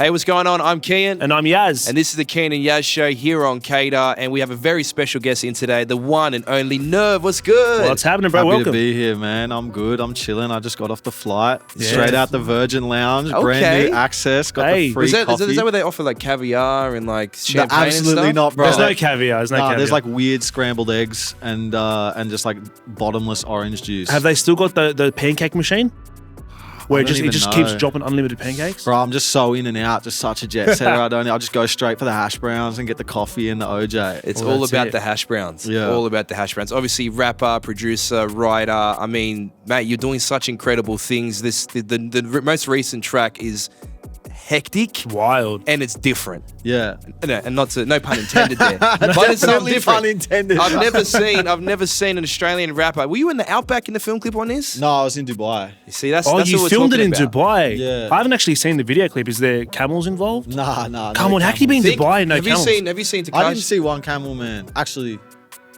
Hey, what's going on? I'm Kian. And I'm Yaz. And this is the Kian and Yaz show here on CADA. And we have a very special guest in today, the one and only Nerve. What's good? What's happening, bro? Happy Welcome. to be here, man. I'm good. I'm chilling. I just got off the flight. Yeah. Straight out the Virgin Lounge. Okay. Brand new access. Got the free coffee. Is that where they offer like caviar and like champagne absolutely and stuff? not, bro. There's no caviar. There's no caviar. There's like weird scrambled eggs and just like bottomless orange juice. Have they still got the pancake machine? Where it just keeps dropping unlimited pancakes? Bro, I'm just so in and out, just such a jet setter. I'll just go straight for the hash browns and get the coffee and the OJ. It's all about the hash browns. Yeah. All about the hash browns. Obviously, rapper, producer, writer. I mean, mate, you're doing such incredible things. The most recent track is hectic, Wild, and it's different. Yeah. And no pun intended there. But it's something different. Pun intended. I've never seen an Australian rapper. Were you in the Outback in the film clip on this? No, I was in Dubai. You see, that's you what we're filmed it in talking about. Dubai. Yeah. I haven't actually seen the video clip. Is there camels involved? Nah. Come on, how can you be in Dubai and no camels? Have you seen Takashi? I didn't see one camel, man. Actually,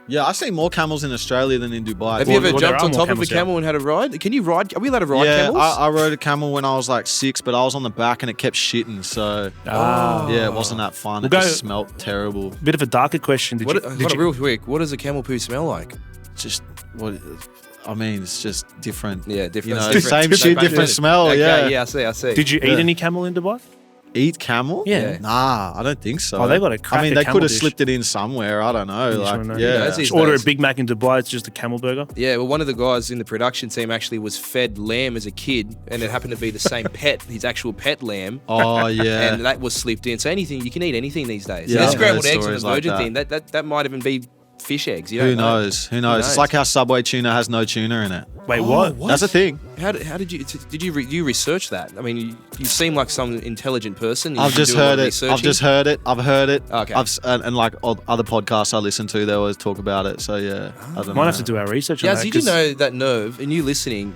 yeah, I've seen more camels in Australia than in Dubai. Have you ever there jumped are on more top of a camels, camel and had a ride? Can you ride? Are we allowed to ride Yeah, camels? I rode a camel when I was like 6, but I was on the back and it kept shitting. So yeah, it wasn't that fun. It just smelled terrible. Bit of a darker question. Real quick, what does a camel poo smell like? Just it's just different. Yeah, different. You know, It's different. same shit, different smell. Okay, yeah. I see. Did you eat any camel in Dubai? Eat camel? Yeah. Nah, I don't think so. Oh, they got a cracker they camel could have dish. slipped it in somewhere. I don't know. That's Just these order days. a Big Mac in Dubai. It's just a camel burger. Yeah, well, one of the guys in the production team actually was fed lamb as a kid, and it happened to be the same pet, his actual pet lamb. Oh, yeah. And that was slipped in. So you can eat anything these days. Yeah, There's I've scrambled heard eggs on the stories like Virgin that. thing. That might even be fish eggs. You Who don't know. knows? Who knows? It's like how Subway tuna has no tuna in it. Wait, what? That's a thing. How did you research that? I mean, you seem like some intelligent person. I've just heard it. I've heard it. Okay. And like other podcasts I listen to, they always talk about it. So yeah, I don't know. Might have to do our research on Yeah, that. did you know that Nerve, and you listening,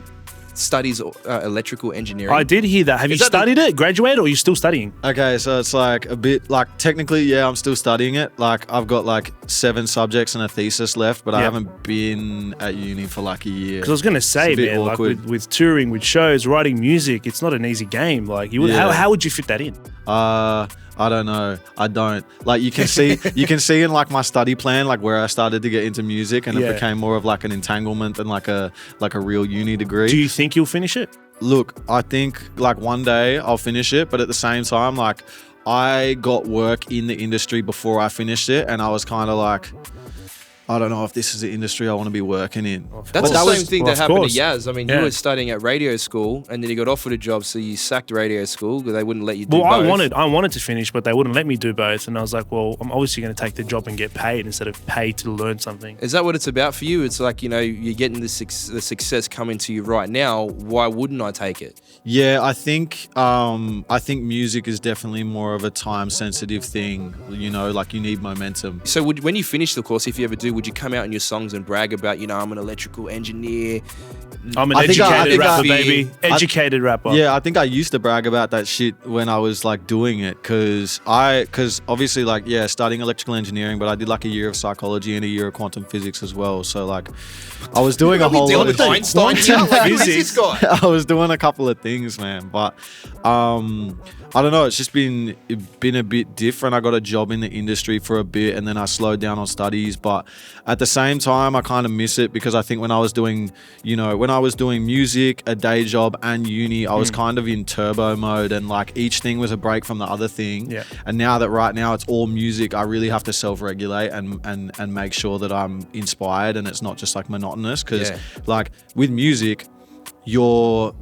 studies electrical engineering? I did hear that. Have you studied it, graduated, or are you still studying? Okay, so it's like a bit like technically, yeah, I'm still studying it. Like I've got like 7 subjects and a thesis left, but I haven't been at uni for like a year. Because I was going to say, man, like with touring, with shows, writing music, it's not an easy game. Like you would, how would you fit that in? I don't know. I don't. Like you can see in like my study plan, like where I started to get into music and it became more of like an entanglement than like a real uni degree. Do you think you'll finish it? Look, I think like one day I'll finish it, but at the same time, like I got work in the industry before I finished it, and I was kind of like, I don't know if this is the industry I want to be working in. That's the same thing that happened to Yaz. I mean, you Yeah. were studying at radio school, and then you got offered a job, so you sacked radio school because they wouldn't let you do Well, both. I wanted to finish, but they wouldn't let me do both. And I was like, well, I'm obviously going to take the job and get paid instead of pay to learn something. Is that what it's about for you? It's like, you're getting the success coming to you right now. Why wouldn't I take it? Yeah, I think music is definitely more of a time-sensitive thing. You know, like you need momentum. So when you finish the course, if you ever do, would you come out in your songs and brag about, I'm an electrical engineer? I'm an I think educated rapper, I- baby. Educated rapper. Yeah, I think I used to brag about that shit when I was like doing it, because obviously like studying electrical engineering, but I did like a year of psychology and a year of quantum physics as well. So like I was doing a whole lot of Einstein. Who is this guy? I was doing a couple of things, man, but I don't know. It's just been a bit different. I got a job in the industry for a bit, and then I slowed down on studies. But at the same time, I kind of miss it, because I think when I was doing music, a day job, and uni, I was kind of in turbo mode, and like each thing was a break from the other thing. Yeah. And now that right now it's all music, I really have to self-regulate and make sure that I'm inspired and it's not just like monotonous. Because like with music, your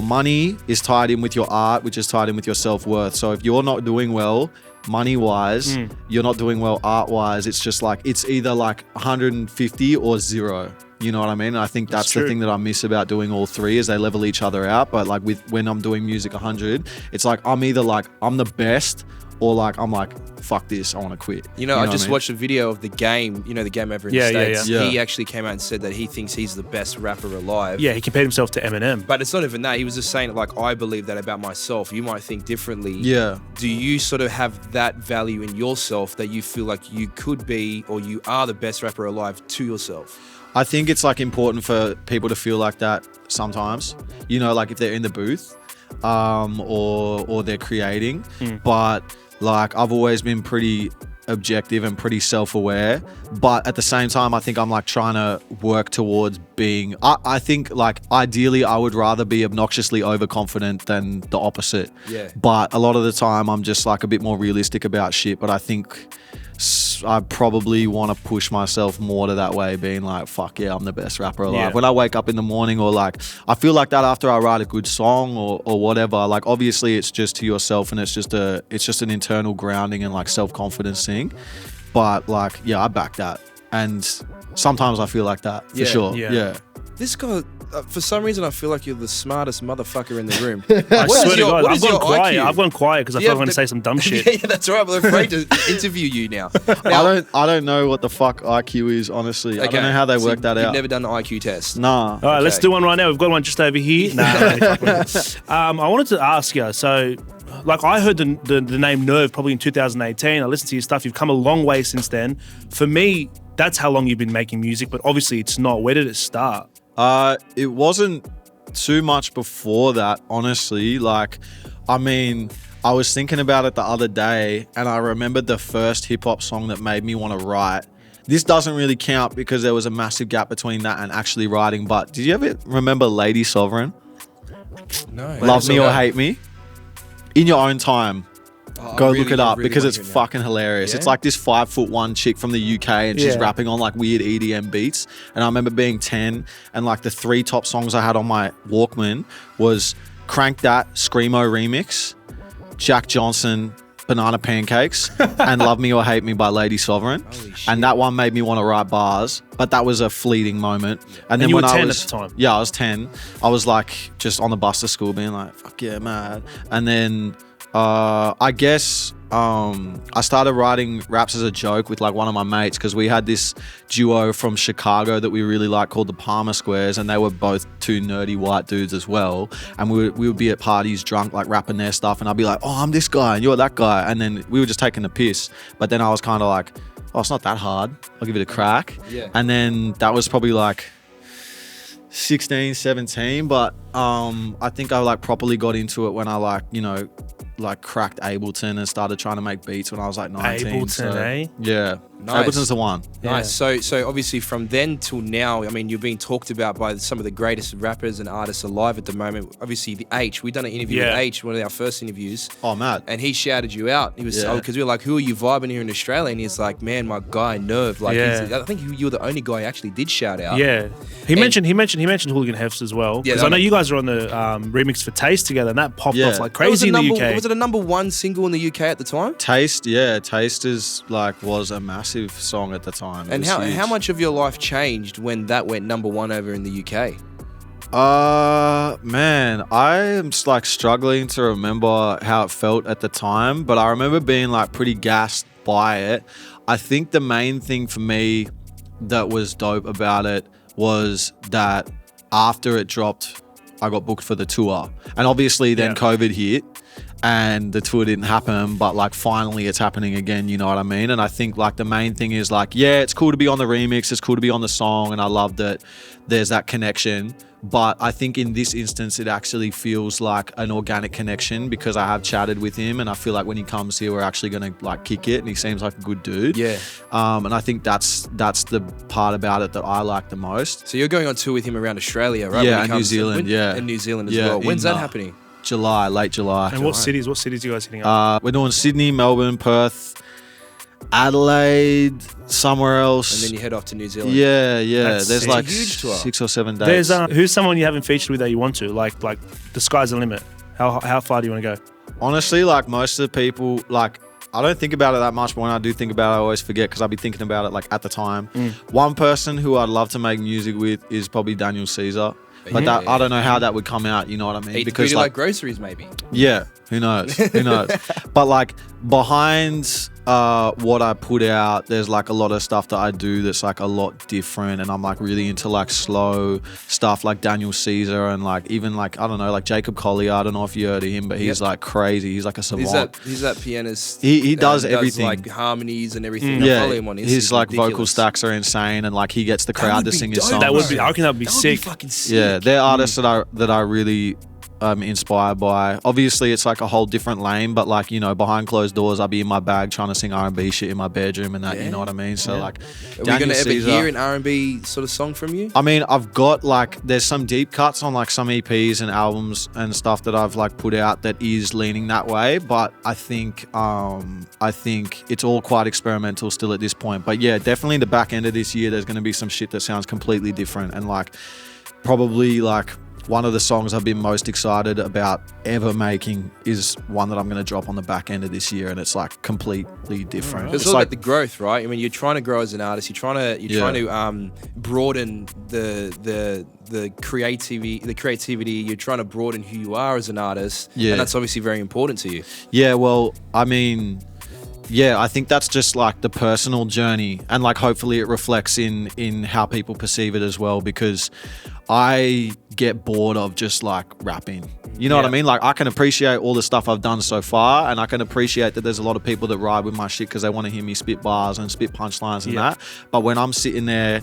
money is tied in with your art, which is tied in with your self-worth. So if you're not doing well money-wise, you're not doing well art-wise, it's just like it's either like 150 or 0. You know what I mean? And I think that's the thing that I miss about doing all three, is they level each other out. But like when I'm doing music 100, it's like I'm either like I'm the best, or like I'm like, fuck this, I want to quit. I just watched a video of the game, the game over in the States. Yeah. He actually came out and said that he thinks he's the best rapper alive. Yeah, he compared himself to Eminem. But it's not even that. He was just saying, like, I believe that about myself. You might think differently. Yeah. Do you sort of have that value in yourself that you feel like you could be, or you are the best rapper alive to yourself? I think it's like important for people to feel like that sometimes, like if they're in the booth. or they're creating. But like I've always been pretty objective and pretty self-aware, but at the same time I think I'm like trying to work towards being I think like ideally I would rather be obnoxiously overconfident than the opposite. But a lot of the time I'm just like a bit more realistic about shit. But I think I probably want to push myself more to that way, being like, fuck yeah, I'm the best rapper alive. When I wake up in the morning, or like I feel like that after I write a good song or whatever, like obviously it's just to yourself and it's just an internal grounding and like self-confidence thing. But like, yeah, I back that. And sometimes I feel like that for sure. Yeah. This guy, for some reason, I feel like you're the smartest motherfucker in the room. I swear to God, I've gone quiet because I thought I was going to say some dumb shit. Yeah, that's right. I'm afraid to interview you now. I don't know what the fuck IQ is, honestly. I don't know how they work that out. You've never done the IQ test? Nah. All right, let's do one right now. We've got one just over here. I wanted to ask you, so like I heard the name Nerve probably in 2018. I listened to your stuff. You've come a long way since then. For me, that's how long you've been making music, but obviously it's not. Where did it start? It wasn't too much before that, honestly. Like, I mean, I was thinking about it the other day and I remembered the first hip hop song that made me want to write. This doesn't really count because there was a massive gap between that and actually writing, but did you ever remember Lady Sovereign? No. Love Me or Hate Me? In your own time. Go look it up because it's fucking hilarious. It's like this 5'1" chick from the UK and she's rapping on like weird EDM beats. And I remember being 10 and like the 3 top songs I had on my Walkman was Crank That, Screamo Remix, Jack Johnson, Banana Pancakes, and Love Me or Hate Me by Lady Sovereign. And that one made me want to write bars, but that was a fleeting moment. And then you when were 10 I was at the time? Yeah, I was 10. I was like just on the bus to school being like, fuck yeah, mad. And then I guess I started writing raps as a joke with like one of my mates because we had this duo from Chicago that we really liked called the Palmer Squares, and they were both 2 nerdy white dudes as well. And we would be at parties drunk, like rapping their stuff, and I'd be like, oh, I'm this guy and you're that guy. And then we were just taking the piss. But then I was kind of like, oh, it's not that hard. I'll give it a crack. And then that was probably like 16, 17. But I think I like properly got into it when I like, you know, like cracked Ableton and started trying to make beats when I was like 19. Ableton, eh? Yeah. Nice. Ableton's the one. Nice. Yeah. So obviously from then till now, I mean, you're being talked about by some of the greatest rappers and artists alive at the moment. Obviously, the H. We done an interview with H, one of our first interviews. Oh, mad. And he shouted you out. He was because we were like, "Who are you vibing here in Australia?" And he's like, "Man, my guy Nerve." Like, I think you were the only guy who actually did shout out. Yeah. He mentioned Hooligan Hefts as well. Because I know you guys are on the remix for Taste together, and that popped off like crazy in the UK. Was it a #1 single in the UK at the time? Taste is like was a massive song at the time. And how much of your life changed when that went #1 over in the UK? Man, I'm like struggling to remember how it felt at the time, but I remember being like pretty gassed by it. I think the main thing for me that was dope about it was that after it dropped, I got booked for the tour. And obviously then COVID hit and the tour didn't happen, but like finally it's happening again, you know what I mean? And I think like the main thing is like, yeah, it's cool to be on the remix, it's cool to be on the song, and I love that there's that connection. But I think in this instance, it actually feels like an organic connection because I have chatted with him and I feel like when he comes here, we're actually going to like kick it, and he seems like a good dude. Yeah. And I think that's the part about it that I like the most. So you're going on tour with him around Australia, right? Yeah, and New Zealand, And New Zealand as well. When's that happening? Late July. And what cities are you guys hitting up? We're doing Sydney, Melbourne, Perth, Adelaide, somewhere else. And then you head off to New Zealand. Yeah. That's There's like huge tour. 6 or 7 days. There's who's someone you haven't featured with that you want to? Like the sky's the limit. How far do you want to go? Honestly, like most of the people, like I don't think about it that much, but when I do think about it, I always forget because I'll be thinking about it like at the time. One person who I'd love to make music with is probably Daniel Caesar. But I don't know how that would come out, you know what I mean? Because like groceries maybe. Yeah, who knows? But like behind what I put out, there's like a lot of stuff that I do that's like a lot different, and I'm like really into like slow stuff like Daniel Caesar and like even like I don't know, like Jacob Collier. I don't know if you heard of him, but he's like crazy. He's like a savant. He's that pianist. He does everything, like harmonies and everything. Yeah, I follow him on his like ridiculous. vocal stacks are insane, and like he gets the crowd to sing his songs. That would be. I reckon that'd be That sick. would be fucking sick. Yeah, they're artists that I really I'm inspired by. Obviously, it's like a whole different lane, but like, you know, behind closed doors, I'll be in my bag trying to sing R&B shit in my bedroom and that, you know what I mean? So like, are we going to ever hear an R&B sort of song from you? I mean, I've got like, there's some deep cuts on like some EPs and albums and stuff that I've like put out that is leaning that way, but I think it's all quite experimental still at this point. But yeah, definitely in the back end of this year, there's going to be some shit that sounds completely different, and like probably like one of the songs I've been most excited about ever making is one that I'm going to drop on the back end of this year, and it's like completely different. It's all like the growth, right? I mean, you're trying to grow as an artist. You're trying to broaden the creativity. You're trying to broaden who you are as an artist, and that's obviously very important to you. Yeah, well, I mean, yeah, I think that's just like the personal journey, and like hopefully it reflects in how people perceive it as well, because I get bored of just like rapping. You know what I mean? Like, I can appreciate all the stuff I've done so far, and I can appreciate that there's a lot of people that ride with my shit because they want to hear me spit bars and spit punchlines and that. But when I'm sitting there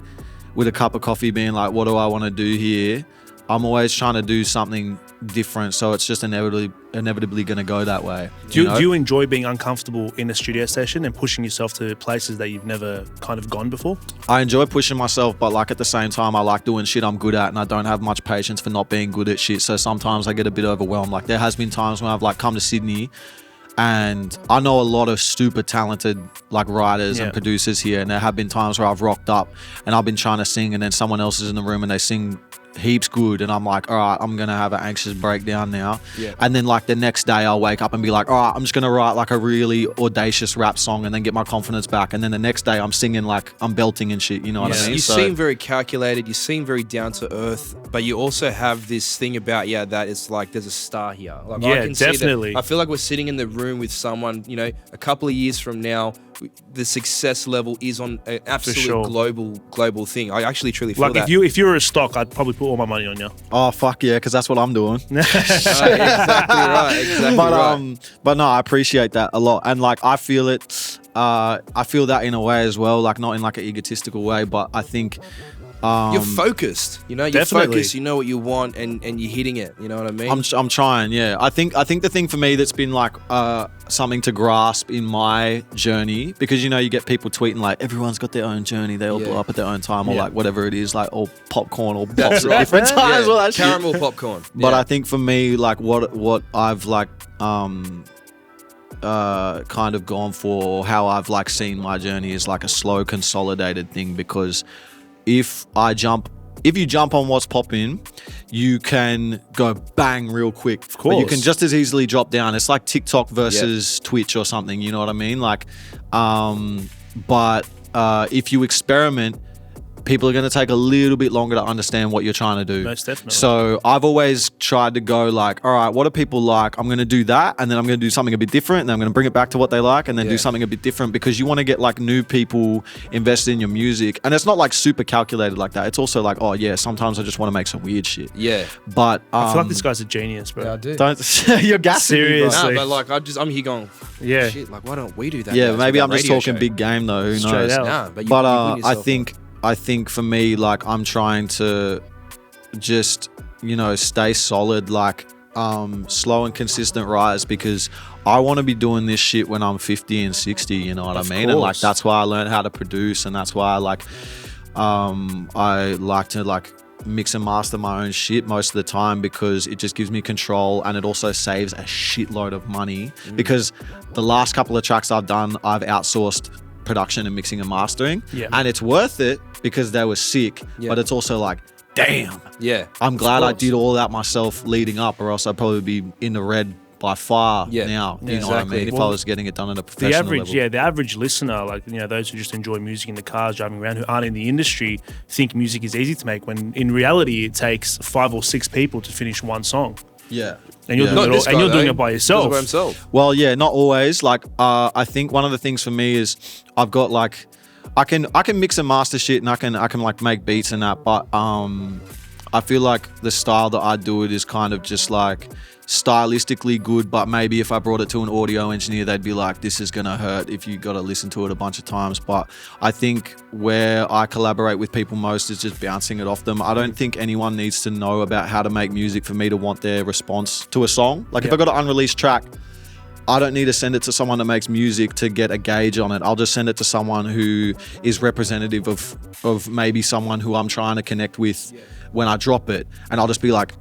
with a cup of coffee being like, what do I want to do here? I'm always trying to do something different, so it's just inevitably going to go that way. Do you enjoy being uncomfortable in a studio session and pushing yourself to places that you've never kind of gone before? I enjoy pushing myself, but like at the same time, I like doing shit I'm good at, and I don't have much patience for not being good at shit. So sometimes I get a bit overwhelmed. Like, there has been times when I've like come to Sydney, and I know a lot of super talented like writers and producers here, and there have been times where I've rocked up and I've been trying to sing, and then someone else is in the room and they sing heaps good, and I'm like, all right, I'm gonna have an anxious breakdown now. And then like the next day I'll wake up and be like, all right, I'm just gonna write like a really audacious rap song and then get my confidence back, and then the next day I'm singing like I'm belting and shit, you know what I mean? You seem very calculated, you seem very down to earth, but you also have this thing about that it's like there's a star here. Like, I can definitely. See that. I feel like we're sitting in the room with someone, you know, a couple of years from now, the success level is on an absolute global thing. I actually truly feel like that. If you were a stock, I'd probably put all my money on you. Oh fuck yeah, because that's what I'm doing. Exactly right. But no, I appreciate that a lot, and like I feel it. I feel that in a way as well, like not in like an egotistical way, but I think you're focused. You know, you're focused. You know what you want, and you're hitting it. You know what I mean? I'm trying. Yeah, I think the thing for me that's been like something to grasp in my journey, because you know you get people tweeting like everyone's got their own journey, they all blow up at their own time, or like whatever it is, like all popcorn or pops at different times, all that shit. Caramel popcorn. But I think for me, like what I've like kind of gone for, or how I've like seen my journey is like a slow, consolidated thing, because if you jump on what's popping, you can go bang real quick. Of course. But you can just as easily drop down. It's like TikTok versus Twitch or something, you know what I mean? Like, but if you experiment, people are going to take a little bit longer to understand what you're trying to do. Most definitely. So I've always tried to go like, all right, what do people like? I'm going to do that, and then I'm going to do something a bit different, and then I'm going to bring it back to what they like, and then do something a bit different, because you want to get like new people invested in your music. And it's not like super calculated like that. It's also like, oh yeah, sometimes I just want to make some weird shit. Yeah. But I feel like this guy's a genius, bro. Yeah, I do. Don't you're gassing me, bro. Seriously. But like I'm here going, shit, like why don't we do that? Yeah, maybe I'm just talking big game though. Who knows? Nah, but I think for me, like I'm trying to just, you know, stay solid, like slow and consistent rise, because I want to be doing this shit when I'm 50 and 60, you know what I mean? And like that's why I learned how to produce, and that's why I like to like mix and master my own shit most of the time, because it just gives me control, and it also saves a shitload of money, because the last couple of tracks I've done, I've outsourced production and mixing and mastering, and it's worth it because they were sick, but it's also like, damn, I'm glad I did all that myself leading up, or else I'd probably be in the red by far now, you know what I mean, if I was getting it done at a professional level. The average listener, like, you know, those who just enjoy music in the cars driving around, who aren't in the industry, think music is easy to make, when in reality it takes 5 or 6 people to finish one song. Yeah. And you're doing it by yourself. Well, yeah, not always. Like, I think one of the things for me is I've got like, I can mix and master shit, and I can like make beats and that, but I feel like the style that I do it is kind of just like stylistically good, but maybe if I brought it to an audio engineer, they'd be like, this is gonna hurt if you got to listen to it a bunch of times. But I think where I collaborate with people most is just bouncing it off them. I don't think anyone needs to know about how to make music for me to want their response to a song. Like if I got an unreleased track, I don't need to send it to someone that makes music to get a gauge on it. I'll just send it to someone who is representative of maybe someone who I'm trying to connect with when I drop it, and I'll just be like,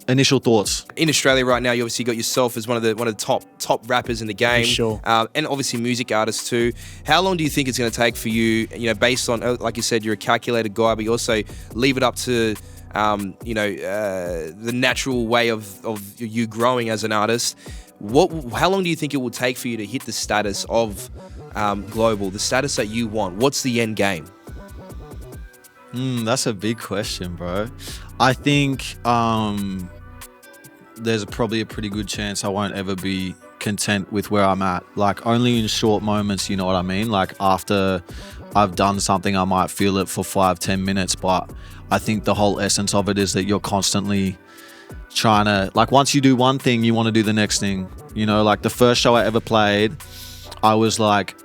initial thoughts. In Australia right now, you obviously got yourself as one of the top rappers in the game, sure. And obviously music artists too. How long do you think it's going to take for you? You know, based on like you said, you're a calculated guy, but you also leave it up to the natural way of you growing as an artist. How long do you think it will take for you to hit the status of global, the status that you want? What's the end game? That's a big question, bro. I think there's probably a pretty good chance I won't ever be content with where I'm at. Like only in short moments, you know what I mean? Like after I've done something, I might feel it for 5-10 minutes, but I think the whole essence of it is that you're constantly trying to, like once you do one thing, you want to do the next thing. You know, like the first show I ever played, I was like,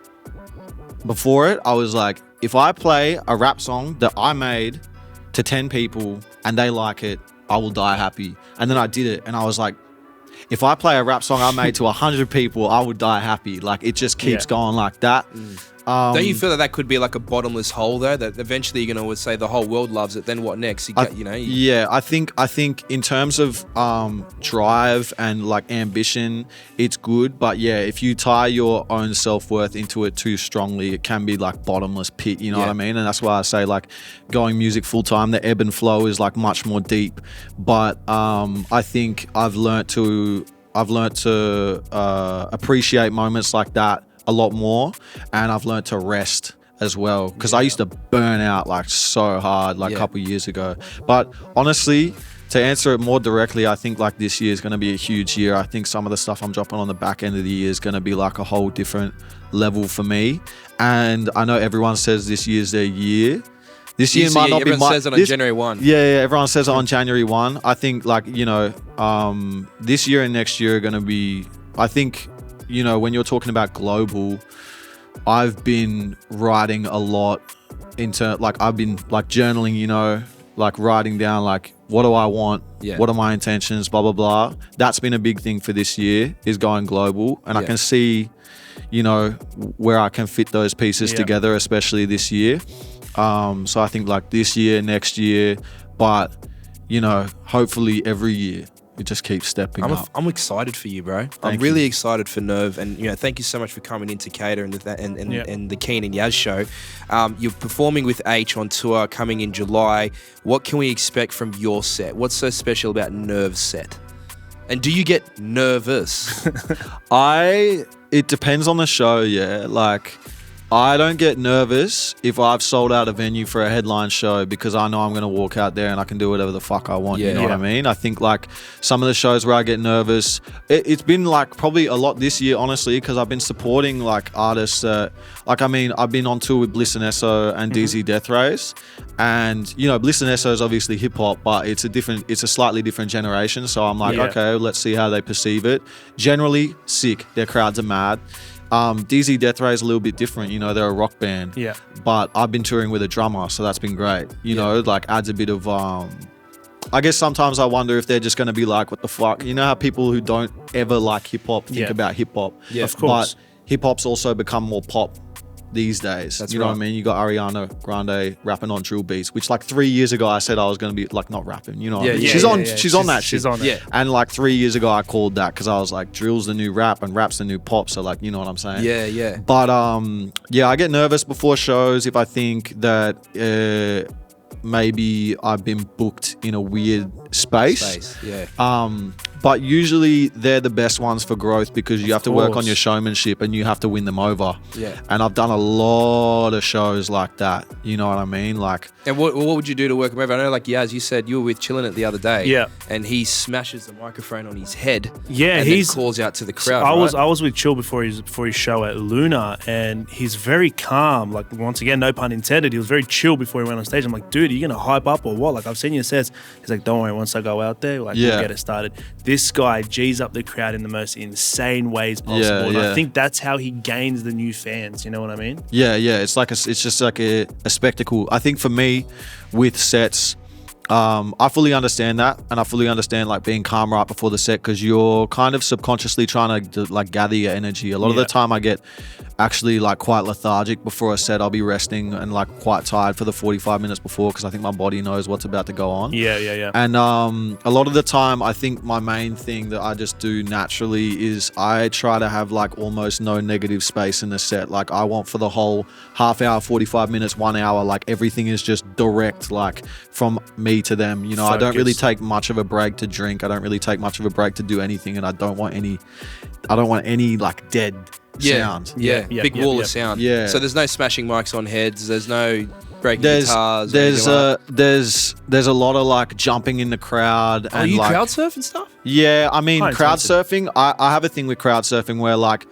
before it, I was like, if I play a rap song that I made to 10 people and they like it, I will die happy. And then I did it and I was like, if I play a rap song I made to 100 people, I would die happy. Like it just keeps going like that. Don't you feel that could be like a bottomless hole though? That eventually you're gonna always say the whole world loves it. Then what next? Yeah, I think in terms of drive and like ambition, it's good. But yeah, if you tie your own self-worth into it too strongly, it can be like bottomless pit. You know what I mean? And that's why I say like going music full time, the ebb and flow is like much more deep. But I think I've learnt to appreciate moments like that a lot more, and I've learned to rest as well, because I used to burn out like so hard like a couple years ago. But honestly, to answer it more directly, I think like this year is going to be a huge year. I think some of the stuff I'm dropping on the back end of the year is going to be like a whole different level for me, and I know everyone says this year's their year. This year might not be everyone says it on January 1. Yeah, everyone says it on January 1. I think like, you know, this year and next year are going to be, I think, you know, when you're talking about global, I've been writing a lot into, like, I've been like journaling, you know, like writing down like, what do I want? What are my intentions? Blah, blah, blah. That's been a big thing for this year, is going global. And I can see, you know, where I can fit those pieces together, especially this year. So I think like this year, next year, but, you know, hopefully every year. It just keeps stepping up. I'm excited for you, bro. I'm really excited for Nerve, and you know, thank you so much for coming into CADA and the Kian Yaz show. You're performing with H on tour coming in July. What can we expect from your set? What's so special about Nerve's set? And do you get nervous? It depends on the show, yeah. Like, I don't get nervous if I've sold out a venue for a headline show, because I know I'm going to walk out there and I can do whatever the fuck I want. You know what I mean? I think like some of the shows where I get nervous, it's been like probably a lot this year, honestly, because I've been supporting like artists that, like, I mean, I've been on tour with Bliss and Esso and DZ Death Race, and you know, Bliss and Esso is obviously hip hop, but it's a slightly different generation. So I'm like, okay, let's see how they perceive it. Generally sick. Their crowds are mad. DZ Death Ray is a little bit different, you know, they're a rock band. Yeah. But I've been touring with a drummer, so that's been great. You know, like adds a bit of I guess sometimes I wonder if they're just gonna be like, what the fuck? You know how people who don't ever like hip hop think about hip hop? Yeah, of course. But hip hop's also become more pop these days. That's you know what I mean? You got Ariana Grande rapping on drill beats, which like 3 years ago I said I was going to be like not rapping, you know what I mean? She's on that shit. She's on it. And like 3 years ago I called that, because I was like, drill's the new rap and rap's the new pop, so like, you know what I'm saying? Yeah. But I get nervous before shows if I think that maybe I've been booked in a weird space. but usually they're the best ones for growth because you have to work on course. your showmanship and you have to win them over. Yeah. And I've done a lot of shows like that. You know what I mean? Like, And what would you do to work him over? I know, like Yaz, you said you were with Chillin' It the other day. Yeah. And he smashes the microphone on his head. Yeah, and he's then calls out to the crowd. I was with Chill before his show at Luna, and he's very calm. Like, once again, no pun intended. He was very chill before he went on stage. I'm like, dude, are you gonna hype up or what? Like, I've seen your sets. He's like, don't worry, once I go out there, like, we'll get it started. This guy G's up the crowd in the most insane ways possible. And I think that's how he gains the new fans. You know what I mean? yeah. It's just like a spectacle. I think for me, with sets, I fully understand that, and I fully understand like being calm right before the set because you're kind of subconsciously trying to like gather your energy. A lot of the time I get actually like quite lethargic before a set. I'll be resting and like quite tired for the 45 minutes before because I think my body knows what's about to go on. Yeah. And a lot of the time I think my main thing that I just do naturally is I try to have like almost no negative space in the set. Like I want for the whole half hour, 45 minutes, 1 hour, like everything is just direct, like from me to them. You know, I don't really take much of a break to drink. I don't really take much of a break to do anything, and I don't want any like dead sound. Yeah. Big wall of sound. Yeah. So there's no smashing mics on heads. There's no breaking There's guitars. there's a lot of like jumping in the crowd. Are and you like, crowd surf and stuff? Yeah, I mean, High crowd intensity. surfing, I have a thing with crowd surfing where like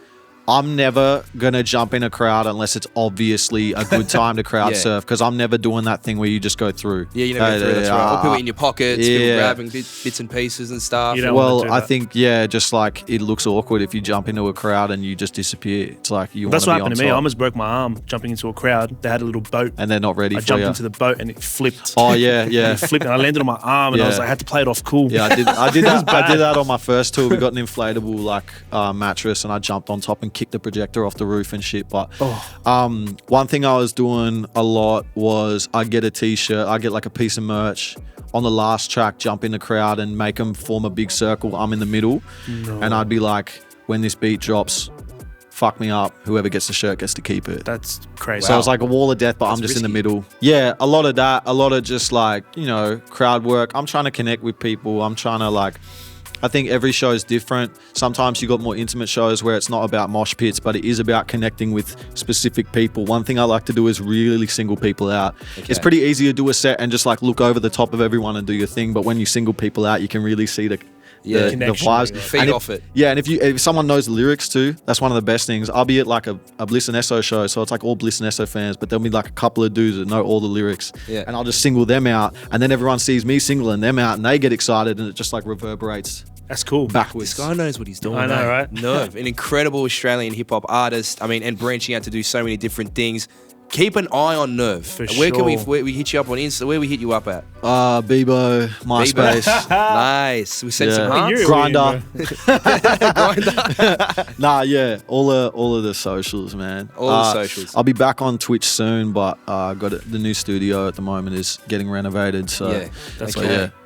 I'm never going to jump in a crowd unless it's obviously a good time to crowd surf because I'm never doing that thing where you just go through. Yeah, you never go through. That's right. Or people in your pockets, people grabbing bits and pieces and stuff. You don't want to do I that. think, just like it looks awkward if you jump into a crowd and you just disappear. It's like you want That's to be what on happened to me. top. I almost broke my arm jumping into a crowd. They had a little boat. And they're not ready I for jumped you. into the boat and it flipped. Oh, yeah. It flipped and I landed on my arm and I was like, I had to play it off cool. Yeah, I did that. I did that on my first tour. We got an inflatable like mattress, and I jumped on top and kicked the projector off the roof and shit. But one thing I was doing a lot was I get a t-shirt, I get like a piece of merch on the last track, jump in the crowd and make them form a big circle. I'm in the middle, and I'd be like, when this beat drops, fuck me up. Whoever gets the shirt gets to keep it. That's crazy. So it's like a wall of death, but I'm just in the middle. Yeah, a lot of that. A lot of just like, crowd work. I'm trying to connect with people. I'm trying to like, I think every show is different. Sometimes you got more intimate shows where it's not about mosh pits, but it is about connecting with specific people. One thing I like to do is really single people out. Okay. It's pretty easy to do a set and just like look over the top of everyone and do your thing. But when you single people out, you can really see the vibes. Feed off it. Yeah, and if someone knows the lyrics too, that's one of the best things. I'll be at like a Bliss and Esso show, so it's like all Bliss and Esso fans, but there'll be like a couple of dudes that know all the lyrics. Yeah. And I'll just single them out, and then everyone sees me singling them out, and they get excited, and it just like reverberates. That's cool. Backwards. This guy knows what he's doing. I know, right? Nerve, an incredible Australian hip hop artist. I mean, and branching out to do so many different things. Keep an eye on Nerve. Where can we hit you up on Insta? Where we hit you up at? Bebo, MySpace. Nice. We sent some hearts. Grinder. All of the socials, man. All the socials. I'll be back on Twitch soon, but the new studio at the moment is getting renovated. So that's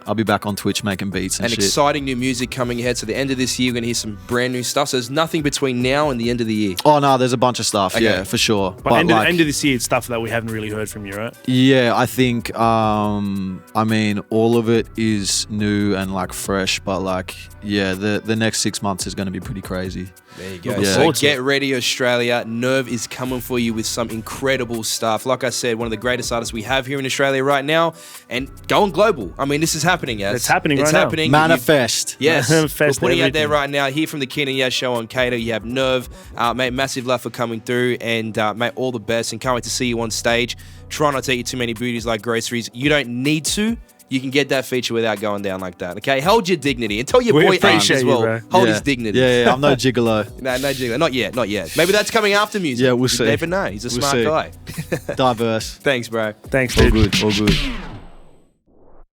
I'll be back on Twitch making beats and shit. Exciting new music coming ahead. So the end of this year, we're going to hear some brand new stuff. So there's nothing between now and the end of the year. Oh, no, there's a bunch of stuff. Okay. Yeah, for sure. But end of this year, it's stuff that we haven't really heard from you, right? Yeah, I think, I mean, all of it is new and like fresh, but like, the next 6 months is going to be pretty crazy. There you go. So get ready, Australia. Nerve is coming for you with some incredible stuff. Like I said, one of the greatest artists we have here in Australia right now, and going global. I mean, this is happening, yes. It's happening right now. Manifest. Yes. Manifest we're putting everything out there right now. Here from the Kian Yaz show on CADA, you have Nerve. Mate, massive love for coming through, and mate, all the best, and can't wait to see you on stage. Try not to eat too many booties like groceries. You don't need to. You can get that feature without going down like that, okay? Hold your dignity. And tell your boy Arms as well. Hold his dignity. Yeah, I'm no gigolo. No gigolo. Not yet. Maybe that's coming after music. Yeah, we'll see. You never know. He's a smart guy. Diverse. Thanks, bro. Thanks, dude. All good.